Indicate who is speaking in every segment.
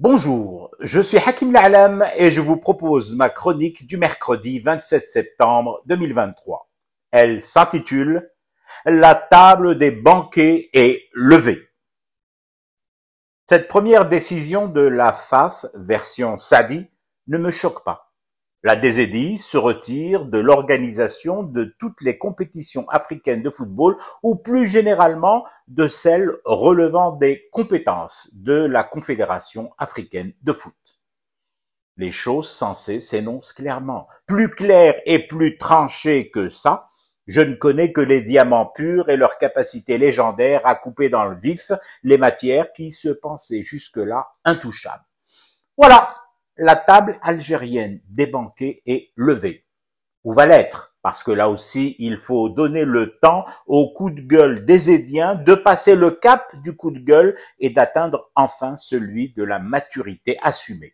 Speaker 1: Bonjour, je suis Hakim La'alam et je vous propose ma chronique du mercredi 27 septembre 2023. Elle s'intitule « La table des banquets est levée ». Cette première décision de la FAF, version Sadi, ne me choque pas. La DZI se retire de l'organisation de toutes les compétitions africaines de football ou plus généralement de celles relevant des compétences de la Confédération africaine de foot. Les choses sensées s'énoncent clairement. Plus clair et plus tranché que ça, je ne connais que les diamants purs et leur capacité légendaire à couper dans le vif les matières qui se pensaient jusque-là intouchables. Voilà. La table algérienne des banquets est levée. Ou va l'être, parce que là aussi, il faut donner le temps au coup de gueule des Zédiens de passer le cap du coup de gueule et d'atteindre enfin celui de la maturité assumée.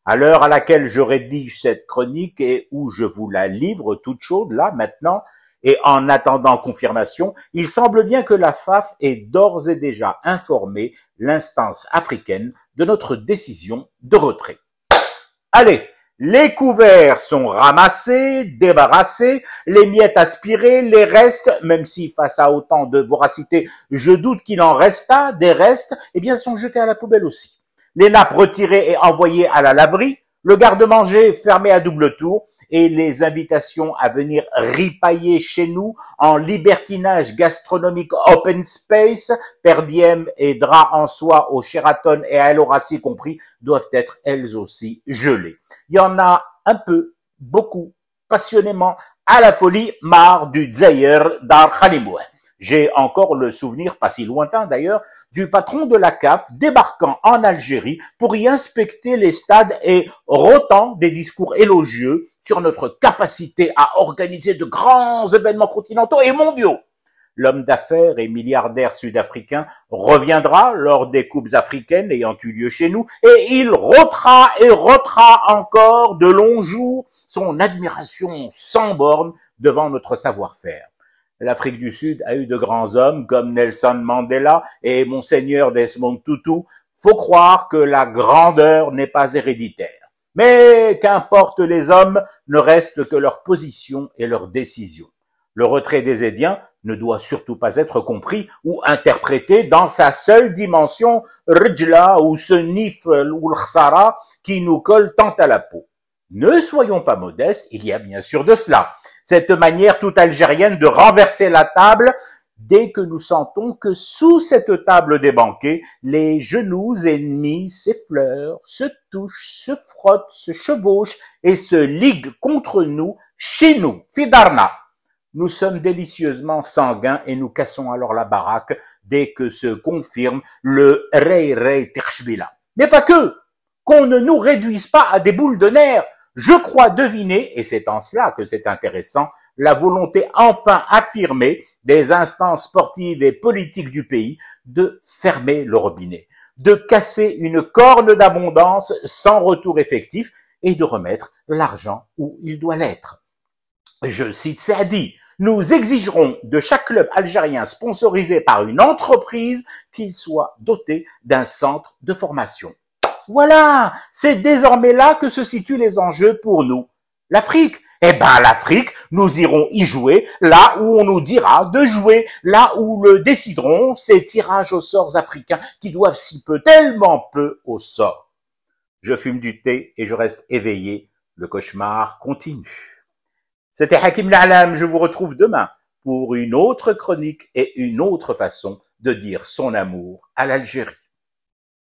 Speaker 1: À l'heure à laquelle je rédige cette chronique et où je vous la livre toute chaude, là, maintenant, et en attendant confirmation, il semble bien que la FAF ait d'ores et déjà informé l'instance africaine de notre décision de retrait. Allez, les couverts sont ramassés, débarrassés, les miettes aspirées, les restes, même si face à autant de voracité, je doute qu'il en resta des restes, eh bien sont jetés à la poubelle aussi. Les nappes retirées et envoyées à la laverie, le garde-manger fermé à double tour et les invitations à venir ripailler chez nous en libertinage gastronomique open space, per diem et draps en soie au Sheraton et à El Horaci compris, doivent être elles aussi gelées. Il y en a un peu, beaucoup, passionnément, à la folie, marre du Dzaïr Dar Khalimouh. J'ai encore le souvenir, pas si lointain d'ailleurs, du patron de la CAF débarquant en Algérie pour y inspecter les stades et rotant des discours élogieux sur notre capacité à organiser de grands événements continentaux et mondiaux. L'homme d'affaires et milliardaire sud-africain reviendra lors des coupes africaines ayant eu lieu chez nous et il rôtera et rôtera encore de longs jours son admiration sans borne devant notre savoir-faire. L'Afrique du Sud a eu de grands hommes comme Nelson Mandela et Monseigneur Desmond Tutu. Faut croire que la grandeur n'est pas héréditaire. Mais qu'importe les hommes, ne reste que leur position et leur décision. Le retrait des Zédiens ne doit surtout pas être compris ou interprété dans sa seule dimension rjla ou ce nifl ou l'khsara qui nous colle tant à la peau. Ne soyons pas modestes, il y a bien sûr de cela. Cette manière toute algérienne de renverser la table dès que nous sentons que sous cette table des banquets, les genoux ennemis s'effleurent, se touchent, se frottent, se chevauchent et se liguent contre nous, chez nous, Fidarna. Nous sommes délicieusement sanguins et nous cassons alors la baraque dès que se confirme le rey tirchbila. Mais pas que, qu'on ne nous réduise pas à des boules de nerfs. Je crois deviner, et c'est en cela que c'est intéressant, la volonté enfin affirmée des instances sportives et politiques du pays de fermer le robinet, de casser une corne d'abondance sans retour effectif et de remettre l'argent où il doit l'être. Je cite Saadi, nous exigerons de chaque club algérien sponsorisé par une entreprise qu'il soit doté d'un centre de formation. Voilà, c'est désormais là que se situent les enjeux pour nous. L'Afrique, eh ben l'Afrique, nous irons y jouer là où on nous dira de jouer, là où le décideront ces tirages aux sorts africains qui doivent si peu, tellement peu au sort. Je fume du thé et je reste éveillé, le cauchemar continue. C'était Hakim La'alam, je vous retrouve demain pour une autre chronique et une autre façon de dire son amour à l'Algérie.